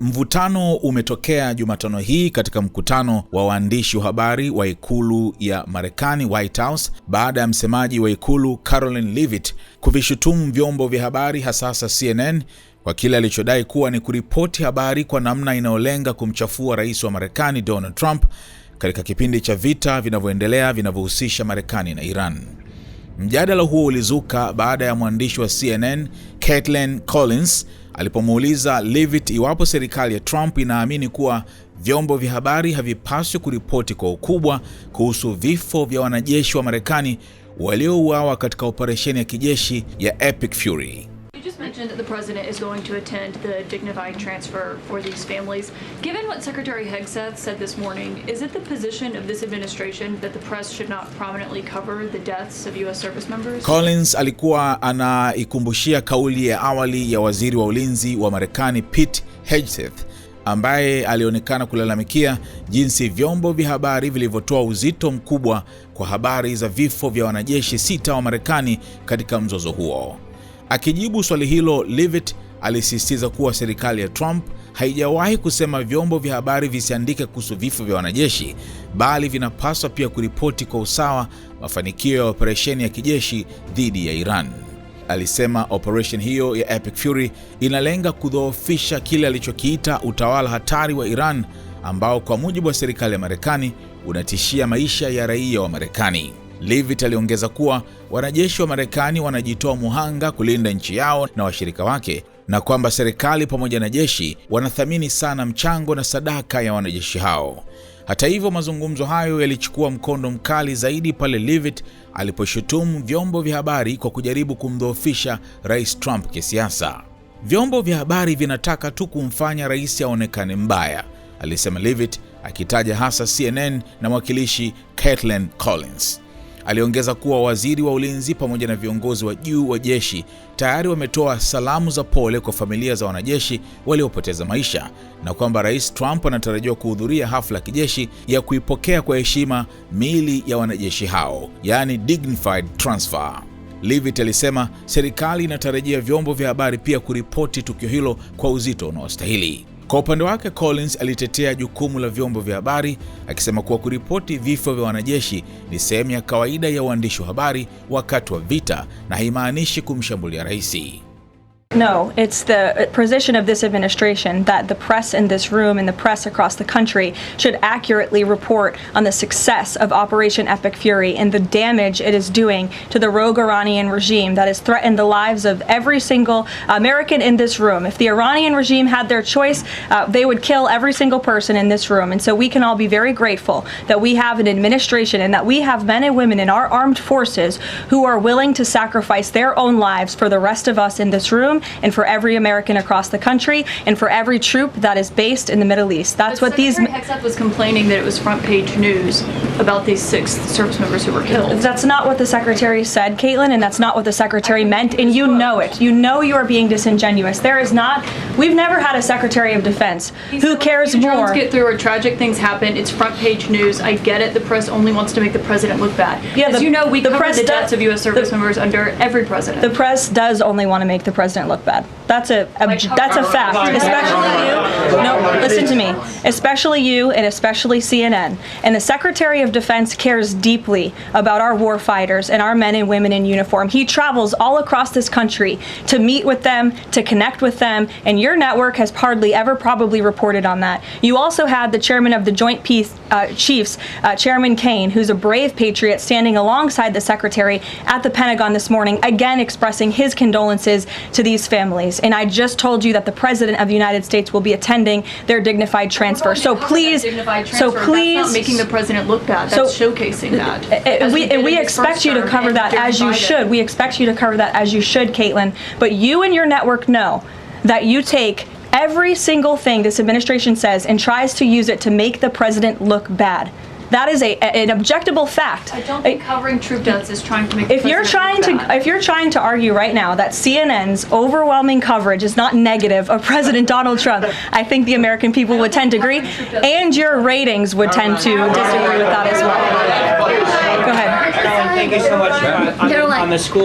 Mvutano umetokea Jumatano hii katika mkutano wa waandishi wa habari wa ikulu ya Marekani, White House, baada ya msemaji wa ikulu Karoline Leavitt kuvishutumu vyombo vya habari hasa CNN kwa kile alichodai kuwa ni kuripoti habari kwa namna inayolenga kumchafua rais wa Marekani Donald Trump katika kipindi cha vita vinavyoendelea vinavyohusisha Marekani na Iran. Mjadala huo ulizuka baada ya mwandishi wa CNN Kaitlan Collins alipomuuliza Leavitt iwapo serikali ya Trump inaamini kuwa vyombo vya habari havipaswi kuripoti kwa ukubwa kuhusu vifo vya wanajeshi wa Marekani waliouawa katika operesheni ya kijeshi ya Epic Fury. You just mentioned that the president is going to attend the dignified transfer for these families. Given what Secretary Hegseth said this morning, is it the position of this administration that the press should not prominently cover the deaths of U.S. service members? Collins alikuwa anaikumbushia kauli ya awali ya waziri wa ulinzi wa Marekani Pete Hegseth, ambaye alionekana kulalamikia jinsi vyombo vya habari vilivyotoa uzito mkubwa kwa habari za vifo vya wanajeshi 6 wa Marekani katika mzozo huo. Akijibu swali hilo, Leavitt alisisitiza kuwa serikali ya Trump haijawahi kusema vyombo vya habari visiandike kuhusu vifo vya wanajeshi, bali vinapaswa pia kuripoti kwa usawa mafanikio ya operesheni ya kijeshi dhidi ya Iran. Alisema operation hiyo ya Epic Fury inalenga kudhoofisha kile alichokiita utawala hatari wa Iran, ambao kwa mujibu wa serikali ya Marekani unatishia maisha ya raia wa Marekani. Leavitt aliongeza kuwa wanajeshi wa Marekani wanajitoa muhanga kulinda nchi yao na washirika wake, na kwamba serikali pamoja na jeshi wanathamini sana mchango na sadaka ya wanajeshi hao. Hata hivyo, mazungumzo hayo yalichukua mkondo mkali zaidi pale Leavitt aliposhutumu vyombo vya habari kwa kujaribu kumdhoofisha Rais Trump kisiasa. Vyombo vya habari vinataka tu kumfanya rais aonekane mbaya, alisema Leavitt, akitaja hasa CNN na mwakilishi Kaitlan Collins. Aliongeza kuwa waziri wa ulinzi pamoja na viongozi wa juu wa jeshi tayari wametoa salamu za pole kwa familia za wanajeshi waliopoteza maisha, na kwamba Rais Trump anatarajiwa kuhudhuria hafla ya kijeshi ya kuipokea kwa heshima miili ya wanajeshi hao, yani dignified transfer. Leavitt alisema serikali inatarajia vyombo vya habari pia kuripoti tukio hilo kwa uzito unaostahili. Kwa upande wake, Collins alitetea jukumu la vyombo vya habari, akisema kuwa kuripoti vifo vya wanajeshi ni sehemu ya kawaida ya uandishi wa habari wakati wa vita na haimaanishi kumshambulia rais. No, it's the position of this administration that the press in this room and the press across the country should accurately report on the success of Operation Epic Fury and the damage it is doing to the rogue Iranian regime that has threatened the lives of every single American in this room. If the Iranian regime had their choice, they would kill every single person in this room. And so we can all be very grateful that we have an administration and that we have men and women in our armed forces who are willing to sacrifice their own lives for the rest of us in this room, and for every American across the country, and for every troop that is based in the Middle East. That's what these... Secretary Hegseth was complaining that it was front page news about these 6 service members who were killed. That's not what the Secretary said, Caitlin, and that's not what the Secretary meant, and you know it. You know you are being disingenuous. There is not... We've never had a Secretary of Defense who cares more... Drones get through or tragic things happen, it's front page news. I get it, the press only wants to make the president look bad. Yeah, as you know, we cover the deaths of U.S. service members under every president. The press does only want to make the president look bad. That's a fact, especially you. No, listen to me. Especially you and especially CNN. And the Secretary of Defense cares deeply about our war fighters and our men and women in uniform. He travels all across this country to meet with them, to connect with them, and your network has hardly ever probably reported on that. You also had the chairman of the Joint Chiefs, Chairman Kane, who's a brave patriot, standing alongside the Secretary at the Pentagon this morning, again expressing his condolences to these families. And I just told you that the President of the United States will be attending their dignified transfer. So please, that's not making the president look bad. That's showcasing that. We expect you to cover that as you should. We expect you to cover that as you should, Caitlin. But you and your network know that you take every single thing this administration says and tries to use it to make the president look bad. That is an objectable fact. I don't think covering troop deaths is trying to make the president look bad. If you're trying to argue right now that CNN's overwhelming coverage is not negative of President Donald Trump, I think the American people would tend to agree, and your ratings would tend to disagree with that as well. Go ahead. Thank you so much on the school.